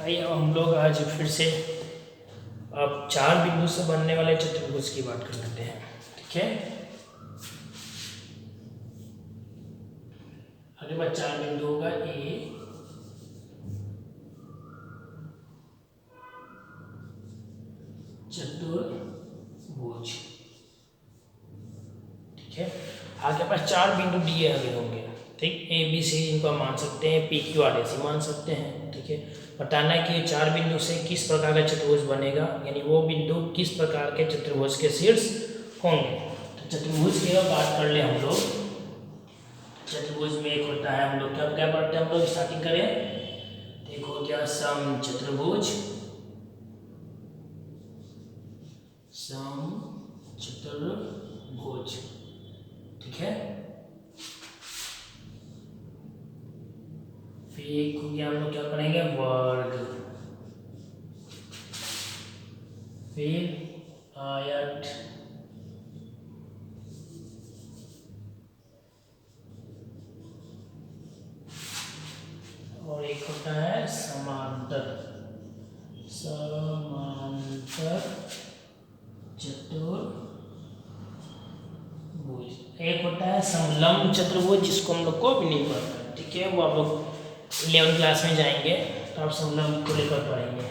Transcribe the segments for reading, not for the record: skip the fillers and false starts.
आइए हम लोग आज फिर से अब 4 बिंदु से बनने वाले चतुर्भुज की बात कर लेते हैं। ठीक है, हमारे पास 4 बिंदु होगा ए, चतुर्भुज। ठीक है, आपके पास 4 बिंदु दिए हुए होंगे। ठीक, ए बी सी इनको हम मान सकते हैं, पी क्यू आर एस मान सकते हैं। ठीक है, बताना है कि 4 बिंदु से किस प्रकार का चतुर्भुज बनेगा, यानी वो बिंदु किस प्रकार के चतुर्भुज के शीर्ष होंगे। तो चतुर्भुज की बात कर ले हम लोग। चतुर्भुज में एक होता है, हम लोग क्या क्या पढ़ते हैं, हम लोग स्टार्टिंग करें। देखो क्या, सम चतुर्भुज, सम चतुर्भुज। ठीक है, फिर हम लोग क्या पढ़ेंगे, वर्ग, फिर आयत, और एक होता है समांतर, समांतर चतुर्भुज। एक होता है समलंब चतुर्भुज, जिसको हम लोग को भी नहीं पढ़ना। ठीक है, वो आप लोग 11th क्लास में जाएंगे तो आप समलंब को लेकर पढ़ेंगे।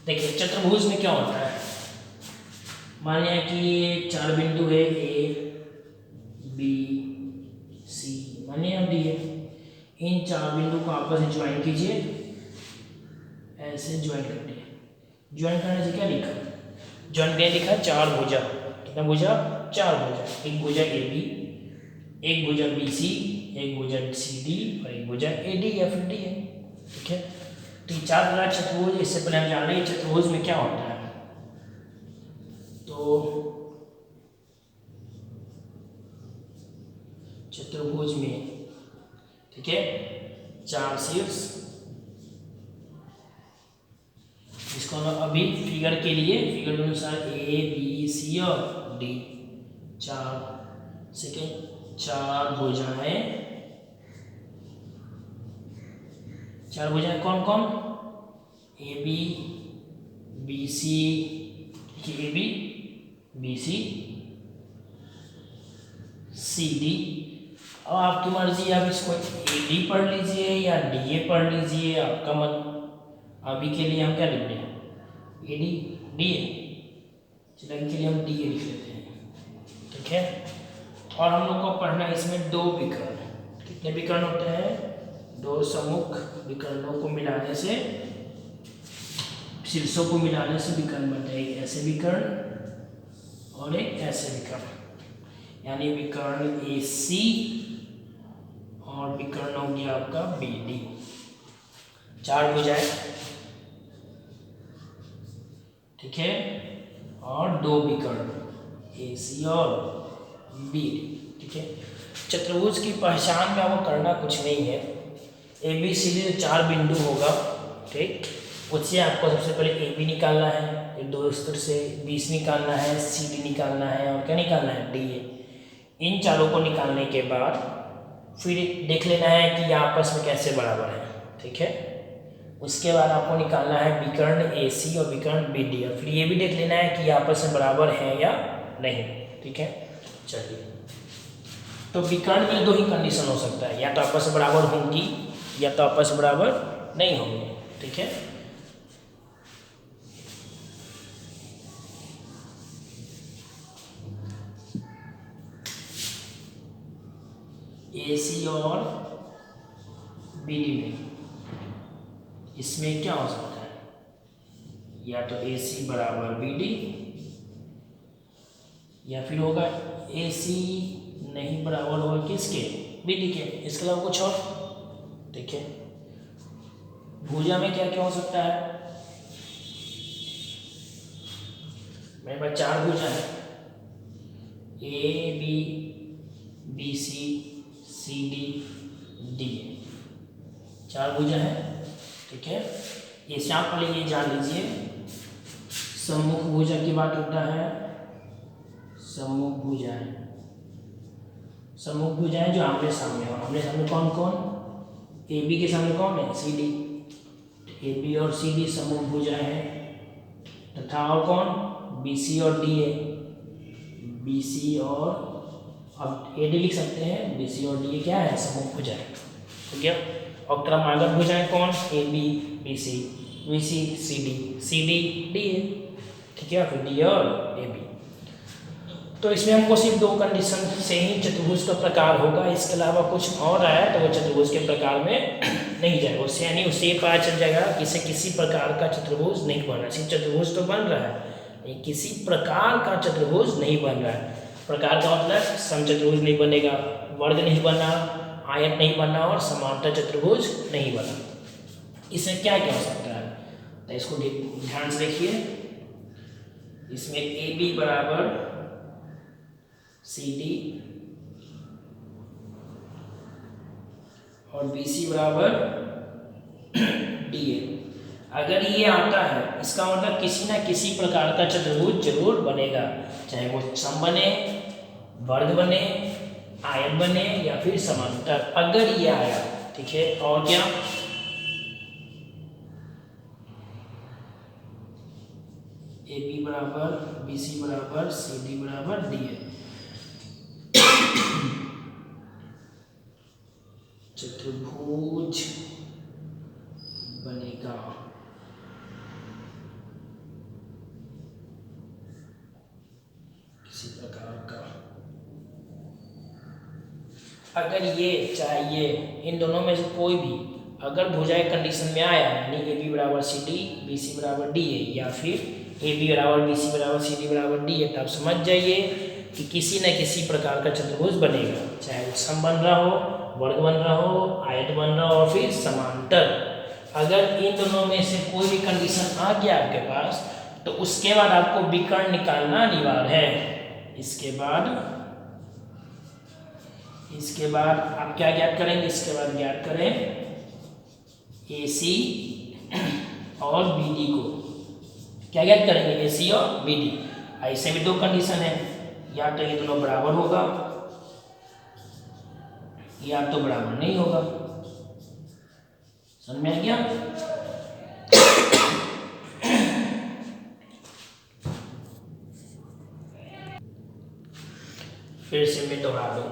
देखिए चतुर्भुज में क्या होता है, मान लिया कि 4 बिंदु है, ए बी सी, मानिए हम दिए। इन 4 बिंदु को आपस में ज्वाइन कीजिए, ऐसे ज्वाइन करते हैं। ज्वाइन करने से क्या लिखा, ज्वाइन करने लिखा 4 भुजा। कितना भुजा, 4 भुजा। एक भुजा ए बी, एक भुजा बी सी, एक भुजा सी डी और एक भुजा ए डी या फिर डी है। ठीक है, तो 4 भुजा चतुर्भुज। इससे पहले हम जान रहे हैं चतुर्भुज में क्या होता है। तो चतुर्भुज में, ठीक है, 4 शीर्ष, इसको अभी फिगर के लिए, फिगर के अनुसार ए बी सी और डी, 4 सेकेंड, 4 भुजाएं। 4 भुजाएं कौन कौन, A B B C, A B B C C D. अब आपकी मर्जी, आप इसको ए डी पढ़ लीजिए या डी ए पढ़ लीजिए, आपका मन। अभी के लिए हम क्या लिख रहे हैं, ए डी डी ए, चलो इनके लिए हम डी ए लिख लेते हैं। ठीक है, और हम लोग को पढ़ना है इसमें 2 विकर्ण। कितने विकर्ण होते हैं, 2 सम्मुख विकर्णों को मिलाने से, शीर्षों को मिलाने से विकर्ण बनता है। एक ऐसे विकर्ण और एक ऐसे विकर्ण, यानी विकर्ण ए सी और विकर्ण हो गया आपका बी डी। 4 भुजाएं, ठीक है, और 2 विकर्ण ए सी और बी डी। ठीक है, चतुर्भुज की पहचान में आपको करना कुछ नहीं है। ए बी सी डी 4 बिंदु होगा। ठीक, उससे आपको सबसे पहले ए बी निकालना है, एक 2 स्तर से 20 निकालना है, सी डी निकालना है, और क्या निकालना है, डी ए। इन चारों को निकालने के बाद फिर देख लेना है कि ये आपस में कैसे बराबर है। ठीक है, उसके बाद आपको निकालना है विकर्ण ए सी और विकर्ण बी डी, और फिर ये भी देख लेना है कि ये आपस में बराबर है या नहीं। ठीक है, चलिए, तो विकर्ण में 2 ही कंडीशन हो सकता है, या तो आपस में बराबर होंगी या तो आपस में बराबर नहीं होंगे। ठीक है, ए सी और बी डी में, इसमें क्या हो सकता है, या तो ए सी बराबर बी डी, या फिर होगा ए सी नहीं बराबर होगा किसके, बी डी के, इसके अलावा कुछ और। ठीक है, भुजा में क्या क्या हो सकता है, मेरे पास 4 भुजा है, A B B C C D D, 4 भुजा है। ठीक है, ये आप पहले ये जान लीजिए, सम्मुख भुजा की बात होता है, सम्मुख भुजाएं, सम्मुख भुजाएं जो आमने सामने हो। आमने सामने कौन कौन, ए बी के सामने कौन है, सी डी। ए बी और सी डी समूह भुजाएं हैं तथा और कौन, बी सी और डी ए, बी सी और अब ए डी लिख सकते हैं, बी सी और डी ए क्या है, समूह भुजाएं, ठीक है। और क्रमागत भुजाएं कौन, A B, B C, C D, D A, ठीक है, फिर डी और ए बी। तो इसमें हमको सिर्फ दो कंडीशन से ही चतुर्भुज का प्रकार होगा, इसके अलावा कुछ और आया तो वो चतुर्भुज के प्रकार में नहीं जाएगा। उससे यानी उससे ये पता चल जाएगा कि इसे किसी प्रकार का चतुर्भुज नहीं बन रहा है। सिर्फ चतुर्भुज तो बन रहा है, लेकिन किसी प्रकार का चतुर्भुज नहीं बन रहा है। प्रकार का मतलब समचतुर्भुज नहीं बनेगा, वर्ग नहीं बना, आयत नहीं बना और समांतर चतुर्भुज नहीं बना। इसमें क्या क्या हो सकता है, तो इसको ध्यान से देखिए। इसमें ए बी बराबर सी डी और बी सी बराबर डी ए, अगर ये आता है इसका मतलब किसी ना किसी प्रकार का चतुर्भुज जरूर बनेगा, चाहे वो सम बने, वर्ग बने, आयत बने या फिर समांतर, अगर ये आया, ठीक है। और क्या, ए बी बराबर बी सी बराबर सी डी बराबर डी ए, चतुर्भुज बनेगा। किसी प्रकार का, अगर ये चाहे ये इन दोनों में से कोई भी अगर भुजाएं कंडीशन में आया, यानी ए बी बराबर सी डी, बी सी बराबर डी ए, या फिर ए बी बराबर बी सी बराबर सी डी बराबर डी ए, तब समझ जाइए कि किसी न किसी प्रकार का चतुर्भुज बनेगा, चाहे वो सम बन रहा हो, वर्ग बन रहा हो, आयत बन रहा हो और फिर समांतर। अगर इन दोनों में से कोई भी कंडीशन आ गया आपके पास, तो उसके बाद आपको विकर्ण निकालना अनिवार्य है। इसके बाद आप क्या ज्ञात करेंगे, इसके बाद ज्ञात करें ए सी और बी डी को, क्या ज्ञात करेंगे, ए सी और बी डी। ऐसे भी दो कंडीशन है, या तो ये दोनों बराबर होगा या तो बराबर नहीं होगा। समझ में आ गया। फिर से मैं दोहरा दूं,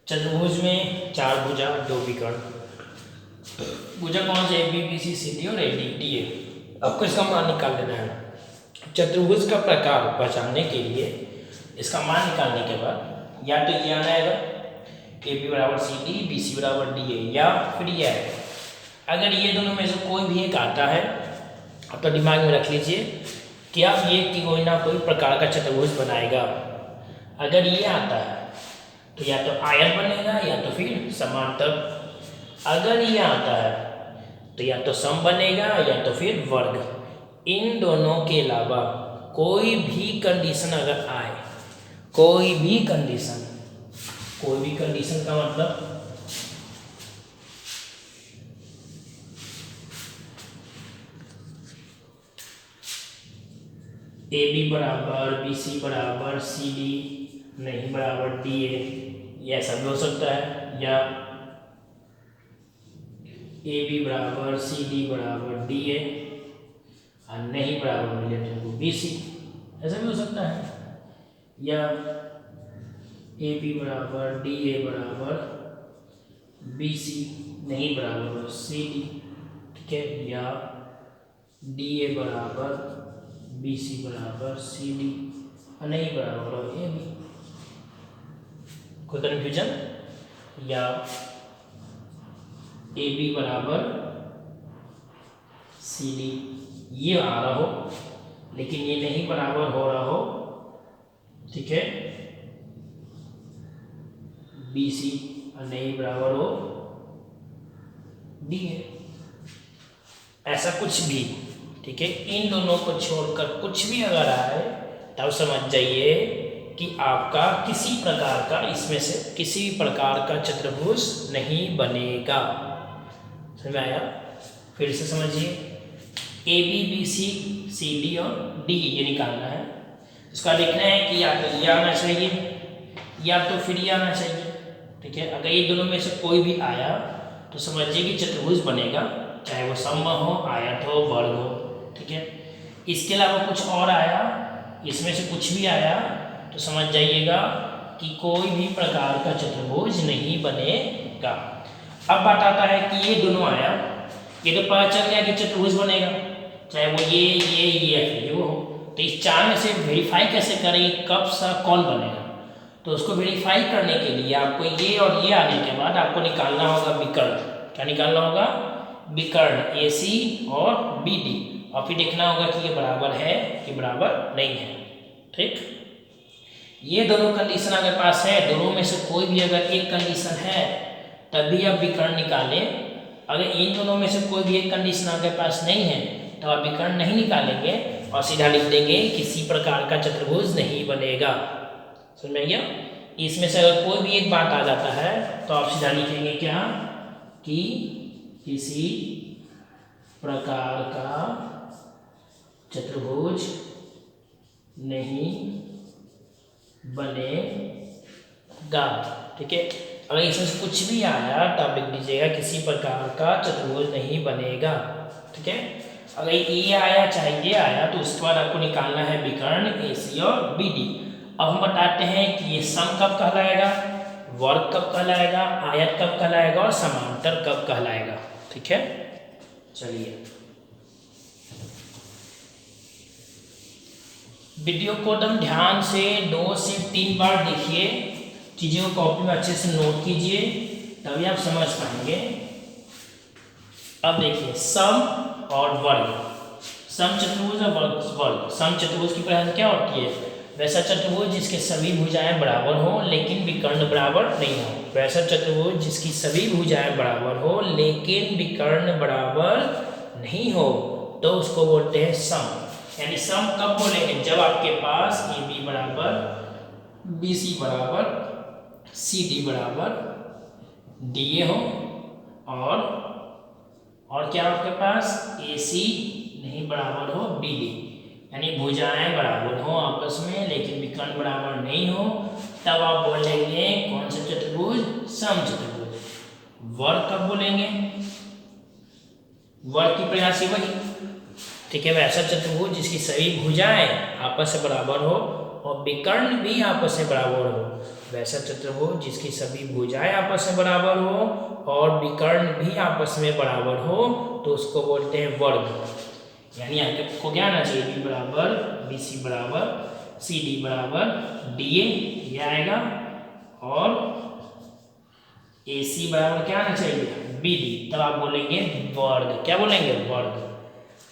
चतुर्भुज में चार भुजा, दो विकर्ण। भुजा कौन से, A B B C C D और ए डी डी ए। आपको इसका मान निकाल लेना है। चतुर्भुज का प्रकार पहचानने के लिए इसका मान निकालने के बाद या तो ये आना है ए बी बराबर सी डी, बी सी बराबर डी ए, या फिर ये आएगा। अगर ये दोनों में से कोई भी एक आता है, आप तो दिमाग में रख लीजिए कि आप ये कोई ना कोई प्रकार का चतुर्भुज बनाएगा। अगर ये आता है तो या तो आयत बनेगा या तो फिर समांतर। अगर ये आता है तो या तो सम बनेगा या तो फिर वर्ग। इन दोनों के अलावा कोई भी कंडीशन अगर आए, कोई भी कंडीशन का मतलब ए बी बराबर बी सी बराबर सी डी नहीं बराबर डी ए, ये ऐसा भी हो सकता है, या ए बी बराबर सी डी बराबर डी ए और नहीं बराबर मिल जाए तो बी सी, ऐसा भी हो सकता है, या ए बी बराबर डी ए बराबर बी सी नहीं बराबर सी डी, ठीक है, या डी ए बराबर बी सी बराबर सी डी और नहीं बराबर ए बी। कोई कन्फ्यूजन, या ए बी बराबर सी डी ये आ रहा हो लेकिन ये नहीं बराबर हो रहा हो, ठीक है, बी सी और नहीं बराबर हो डी ए, ऐसा कुछ भी, ठीक है। इन दोनों को छोड़कर कुछ भी अगर आए तब समझ जाइए कि आपका किसी प्रकार का, इसमें से किसी भी प्रकार का चतुर्भुज नहीं बनेगा। समझ में आया? फिर से समझिए, A B B C C D और डी ये निकालना है। इसका देखना है कि या तो ये आना चाहिए या तो फिर ये आना चाहिए, ठीक है। अगर ये दोनों में से कोई भी आया तो समझिए कि चतुर्भुज बनेगा, चाहे वो सम हो, आयत हो, वर्ग हो। ठीक है, इसके अलावा कुछ और आया, इसमें से कुछ भी आया तो समझ जाइएगा कि कोई भी प्रकार का चतुर्भुज नहीं बनेगा। अब बात आता है कि ये दोनों आया, ये तो पता चल गया कि चतुर्भुज बनेगा, चाहे वो ये वो हो। तो इस चार में से वेरीफाई कैसे करें कब सा कौन बनेगा? तो उसको वेरीफाई करने के लिए आपको ये और ये आने के बाद आपको निकालना होगा विकर्ण। क्या निकालना होगा? विकर्ण AC और BD, और फिर देखना होगा कि ये बराबर है कि बराबर नहीं है। ठीक, ये दोनों कंडीशन अगर पास है, दोनों में से कोई भी अगर एक कंडीशन है तभी आप विकर्ण निकालें। अगर इन दोनों में से कोई भी एक कंडीशन आपके पास नहीं है तो आप विकर्ण नहीं निकालेंगे और सीधा लिख देंगे किसी प्रकार का चतुर्भुज नहीं बनेगा। समझ में गया? इसमें से अगर कोई भी एक बात आ जाता है तो आप सीधा लिखेंगे क्या कि किसी प्रकार का चतुर्भुज नहीं बनेगा। ठीक है, अगर इसमें से कुछ भी आया तो आप लिख दीजिएगा किसी प्रकार का चतुर्भुज नहीं बनेगा। ठीक है, अगर ये आया चाहे ये आया तो उसके बाद आपको निकालना है विकर्ण AC और BD। अब हम बताते हैं कि ये सम कब कहलाएगा, वर्ग कब कहलाएगा, आयत कब कहलाएगा और समांतर कब कहलाएगा। ठीक है, चलिए वीडियो को एकदम ध्यान से 2 से 3 बार देखिए, चीज़ों को कॉपी में अच्छे से नोट कीजिए, तभी आप समझ पाएंगे। अब देखिए सम और वर्ग, सम चतुर्भुज और वर्ग। सम चतुर्भुज की परिभाषा क्या होती है? वैसा चतुर्भुज जिसके सभी भुजाएं बराबर हो लेकिन विकर्ण बराबर नहीं हो। वैसा चतुर्भुज जिसकी सभी भुजाएं बराबर हो लेकिन विकर्ण बराबर नहीं हो तो उसको बोलते हैं सम। यानी सम कब बोलेंगे? जब आपके पास AB बराबर BC बराबर CD बराबर DA हो और क्या आपके पास AC नहीं बराबर हो BD, यानी भुजाएं बराबर हो आपस में लेकिन विकर्ण बराबर नहीं हो, तब आप बोलेंगे कौन सा चतुर्भुज? सम चतुर्भुज। वर्ग कब बोलेंगे? वर्ग की परिभाषा वही। ठीक है, वैसा चतुर्भुज जिसकी सभी भुजाएं आपस में बराबर हो और विकर्ण भी आपस में बराबर हो। वैसा चतुर्भुज जिसकी सभी भुजाएं आपस में बराबर हो और विकर्ण भी आपस में बराबर हो तो उसको बोलते हैं वर्ग। यानी आपको क्या आना चाहिए? AB बराबर BC बराबर CD बराबर DA ये आएगा और AC बराबर क्या आना चाहिए? BD, तब आप बोलेंगे वर्ग। क्या बोलेंगे? वर्ग।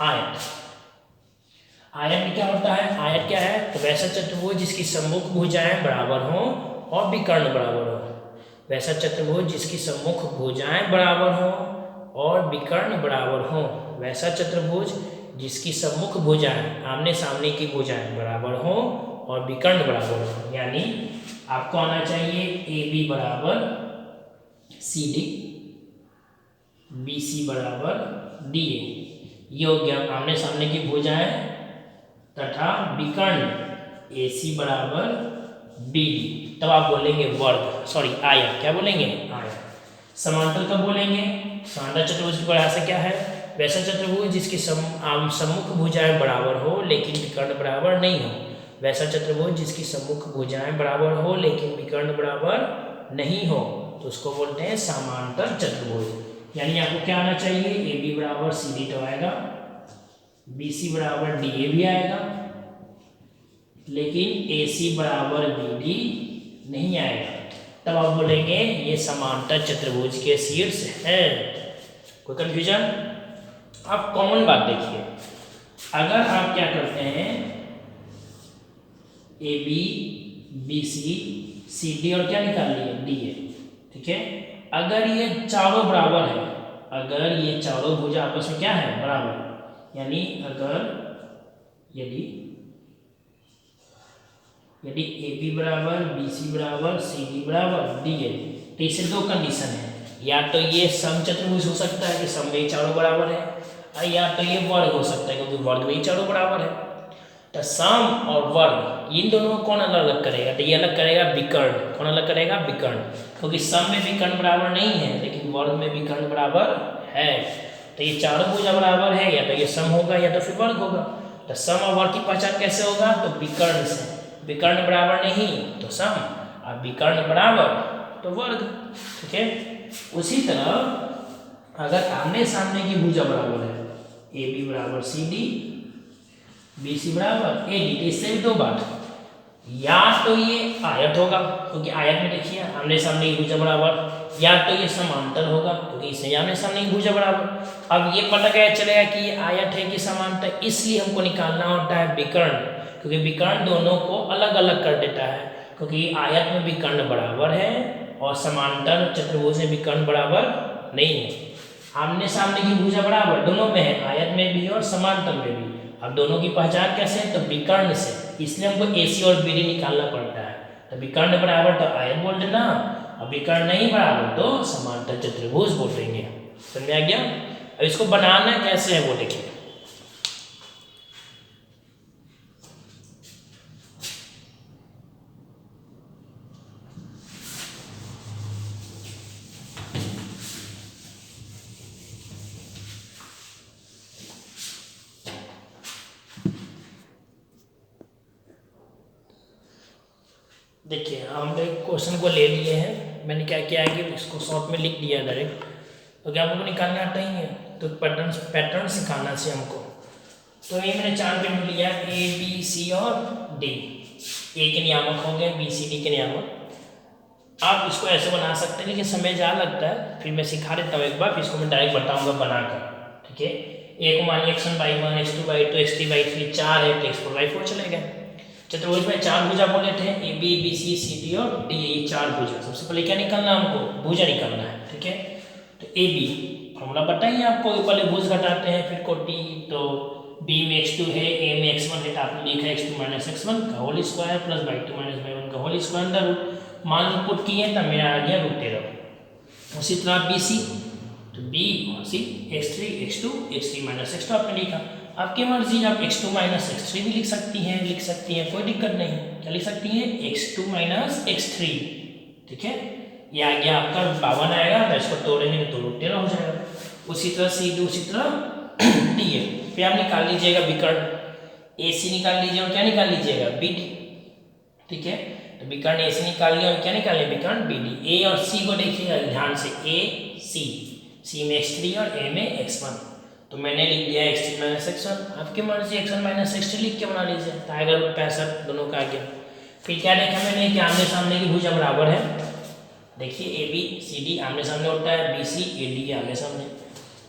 आयत, आयत में क्या होता है? आयत क्या है? तो वैसा चतुर्भुज जिसकी सम्मुख भुजाएं बराबर हो और विकर्ण बराबर हो। वैसा चतुर्भुज जिसकी सम्मुख भुजाएं बराबर हो और विकर्ण बराबर हो। वैसा चतुर्भुज जिसकी सम्मुख भुजाएं आमने सामने की भुजाएं बराबर हो और विकर्ण बराबर हो। यानी आपको आना चाहिए AB बराबर CD, BC बराबर DA, ये हो गया आमने सामने की भुजाएं, तथा विकर्ण AC बराबर BD, तब आप बोलेंगे वर्ग, सॉरी आयत। क्या बोलेंगे? आयत। समांतर कब बोलेंगे? समांतर चतुर्भुज की परिभाषा क्या है? वैसा चतुर्भुज जिसकी सम्मुख भुजाएं बराबर हो लेकिन विकर्ण बराबर नहीं हो। वैसा चतुर्भुज जिसकी सम्मुख भुजाएं बराबर हो लेकिन विकर्ण बराबर नहीं हो तो उसको बोलते हैं समांतर चतुर्भुज। यानी आपको क्या आना चाहिए? AB बराबर CD तो आएगा, BC बराबर DA भी आएगा, लेकिन AC बराबर BD नहीं आएगा। तब आप बोलेंगे ये समांतर चतुर्भुज के शीर्ष है। कोई कंफ्यूजन? अब कॉमन बात देखिए, अगर आप क्या करते हैं AB BC CD और क्या निकाल लिए? DA। ठीक है, अगर ये चारों बराबर है, अगर ये चारों भुजा आपस में क्या है? बराबर, यानी अगर यदि AB बराबर BC बराबर CD बराबर DA, तो इससे दो कंडीशन है, या तो ये सम चतुर्भुज हो सकता है कि सम में चारों बराबर है, या तो ये वर्ग हो सकता है क्योंकि वर्ग में चारों बराबर है। तो सम और वर्ग इन दोनों को कौन अलग अलग करेगा? तो ये अलग करेगा विकर्ण। कौन अलग करेगा? विकर्ण, क्योंकि सम में विकर्ण बराबर नहीं है लेकिन वर्ग में विकर्ण बराबर है। तो ये चारों भुजा बराबर है, या तो ये सम होगा या तो फिर वर्ग होगा। तो सम और वर्ग की पहचान कैसे होगा, तो विकर्ण से। विकर्ण बराबर नहीं तो सम, और विकर्ण बराबर तो वर्ग, ठीक है। उसी तरह अगर आमने सामने की भुजा बराबर है, ए बी बराबर सी डी, बी सी बराबर ए डी, तो इससे भी दो बात, या तो ये आयत होगा क्योंकि आयत में देखिए आमने सामने की भुजा बराबर, या तो ये समांतर होगा क्योंकि इससे आमने सामने की भुजा बराबर। अब ये पता कैसे चलेगा कि ये आयत है कि समांतर, इसलिए हमको निकालना होता है विकर्ण, क्योंकि विकर्ण दोनों को अलग अलग कर देता है, क्योंकि आयत में विकर्ण बराबर है और समांतर चतुर्भुज में विकर्ण बराबर नहीं है। आमने सामने की भुजा बराबर दोनों में है, आयत में भी और समांतर में भी। अब दोनों की पहचान कैसे है, तो विकर्ण से, इसलिए हमको AC और BD निकालना पड़ता है। तो विकर्ण बराबर तो आयत बोल देना, और विकर्ण नहीं बराबर तो समांतर चतुर्भुज बोल देंगे। समझ आ गया। अब इसको बनाना कैसे है वो देखिए। देखिए हमने क्वेश्चन को ले लिए हैं, मैंने क्या किया है कि इसको शॉर्ट में लिख दिया डायरेक्ट, तो क्या आपको निकालना आता ही है, तो पैटर्न सिखाना चाहिए हमको। तो ये मैंने 4 बिंदु लिया, ए बी सी और डी। ए के नियामक हो गए, बी सी डी के नियामक। आप इसको ऐसे बना सकते हैं, लेकिन समय ज़्यादा लगता है, फिर मैं सिखा देता हूँ एक बार, फिर इसको मैं डायरेक्ट बताऊँगा बनाकर, ठीक है। ए को मानिए x1/1, x2/2, x3/3, 4 है तो x4/4 चलेगा। चतुर्भुज में 4 भुजा बोले थे, A B B C C D और डी, ये 4 भुजा। सबसे पहले क्या निकालना है हमको, भुजा निकालना है, ठीक है। तो ए बी फॉर्मूला बताइए आपको, पहले भुज घटाते हैं फिर कोटि, तो बी में x2 है, ए में x1 है, तो आपने लिखा है x2 - x1 का whole square plus y2 - y1 का होल स्क्वायर अंडर रूट। मान लो पुट किए तब मेरा आ गया √13। उसी तरह बी सी, तो B C x3 x2 x3 - x2 आपने लिखा। आपकी मर्जी, आप x2 - x3 भी लिख सकती हैं, कोई दिक्कत नहीं। क्या लिख सकती हैं, x2 - x3, ठीक है। ये आ गया आपका 52 आएगा, तो इसको तोड़ेंगे तो √13 हो जाएगा। उसी तरह सी डी, उसी तरह डी है। फिर आप निकाल लीजिएगा विकर्ण, ए सी निकाल लीजिए और क्या निकाल लीजिएगा, बी डी, ठीक है। तो विकर्ण ए सी निकाल लिया और क्या निकाल लिया, विकर्ण बी डी। ए और सी को देखिएगा ध्यान से, ए सी में x3 और ए में x1, तो मैंने लिख दिया x3 - x1। आपकी मर्जी x1 - x3 लिख के बना लीजिए, टाइगर 65 दोनों का आ गया। फिर क्या देखा मैंने कि आमने सामने की भुजा बराबर है। देखिए ए बी सी डी आमने सामने होता है, बी सी ए डी आमने सामने,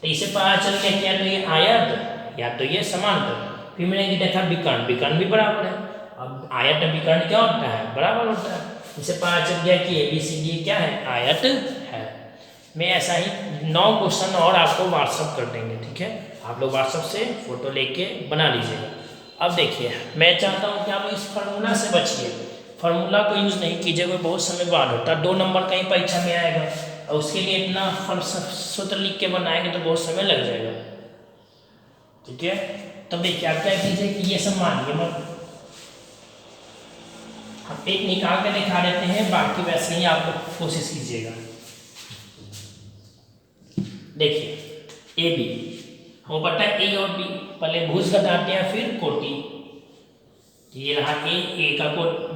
तो इसे पता चल गया क्या, तो ये आयत या तो ये समांतर। फिर मैंने देखा विकर्ण भी बराबर है। अब आयत में विकर्ण क्या होता है, बराबर होता है। इसे पता चल गया कि ए बी सी डी क्या है, आयत है। मैं ऐसा ही 9 क्वेश्चन और आपको व्हाट्सअप कर देंगे, ठीक है। आप लोग व्हाट्सअप से फोटो लेके बना लीजिएगा। अब देखिए मैं चाहता हूँ कि आप इस फार्मूला से बचिए, फार्मूला को यूज़ नहीं कीजिए, कोई बहुत समय बाद होता है, 2 नंबर का ही परीक्षा में आएगा, और उसके लिए इतना सूत्र लिख के बनाएंगे तो बहुत समय लग जाएगा, ठीक है। तब देखिए आप क्या कीजिए कि ये सब मानिए मत, हम एक निकाल के दिखा देते हैं, बाकी वैसे ही आप लोग कोशिश कीजिएगा। देखिए ए बी वो पता है, ए और बी पहले भुज घटाते हैं फिर कोटि। ये रहा ए का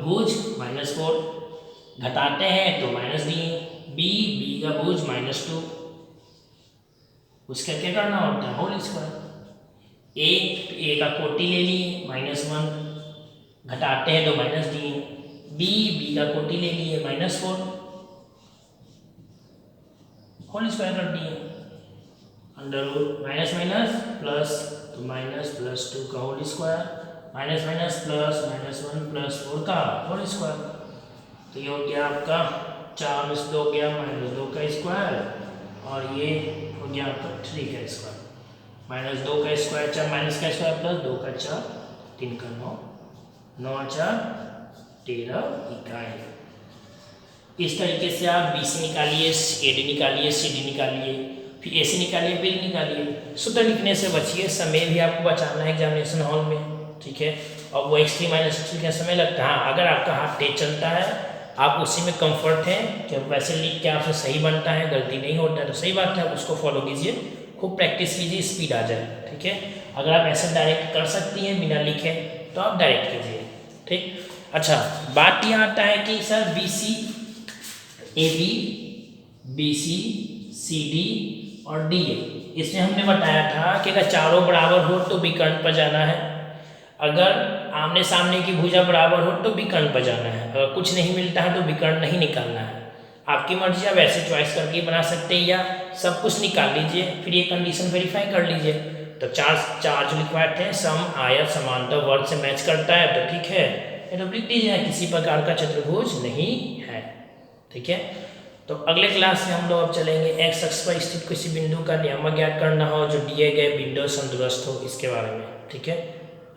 भुज -4, घटाते हैं तो माइनस दिए, बी का भुज -2, उसका क्या करना होता है, होल स्क्वायर। ए का कोटि ले लिए -1, घटाते हैं तो माइनस दिए, बी का कोटि ले लिए -4, होल स्क्वायर कर दिए, अंडर रूट माइनस प्लस, तो -+2 का होल स्क्वायर, माइनस प्लस -1 + 4 का होल स्क्वायर। तो ये हो गया आपका 4 में से 2 गया -2 का स्क्वायर, और ये हो गया आपका 3 का स्क्वायर, -2 का स्क्वायर 4 माइनस का स्क्वायर प्लस 2 का 4 3 का 9, 9 4 13 इकाई। इस तरीके से आप बी सी निकालिए, ए डी निकालिए, सी डी निकालिए, फिर ए सी निकालिए, बी डी निकालिए। सूत्र लिखने से बचिए, समय भी आपको बचाना है एग्जामिनेशन हॉल में, ठीक है। और वो x3 - x2 का समय लगता है। हाँ, अगर आपका हाथ तेज चलता है, आप उसी में कंफर्ट हैं कि वैसे लिख के आपसे सही बनता है, गलती नहीं होता है, तो सही बात है, आप उसको फॉलो कीजिए, खूब प्रैक्टिस कीजिए, स्पीड आ जाए। ठीक है, अगर आप ऐसे डायरेक्ट कर सकती हैं बिना लिखे तो आप डायरेक्ट कीजिए। ठीक, अच्छा बात ये आता है कि sir B C A B, B C C D और डी ए, इसमें हमने बताया था कि अगर चारों बराबर हो तो विकर्ण पर जाना है, अगर आमने सामने की भुजा बराबर हो तो विकर्ण पर जाना है, अगर कुछ नहीं मिलता है तो विकर्ण नहीं निकालना है। आपकी मर्जी, आप ऐसे चॉइस करके बना सकते हैं या सब कुछ निकाल लीजिए, फिर ये कंडीशन वेरीफाई कर लीजिए। तो चार जो लिखवाए थे, सम आयत समांतर वर्ग से मैच करता है तो ठीक है, ये तो लिख दीजिए किसी प्रकार का चतुर्भुज नहीं है। ठीक है, तो अगले क्लास में हम लोग अब चलेंगे एक्स अक्ष पर स्थित किसी बिंदु का नियामक ज्ञात करना हो जो दिए गए बिंदु संतुष्ट हो, इसके बारे में। ठीक है,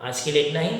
आज के लिए इतना ही।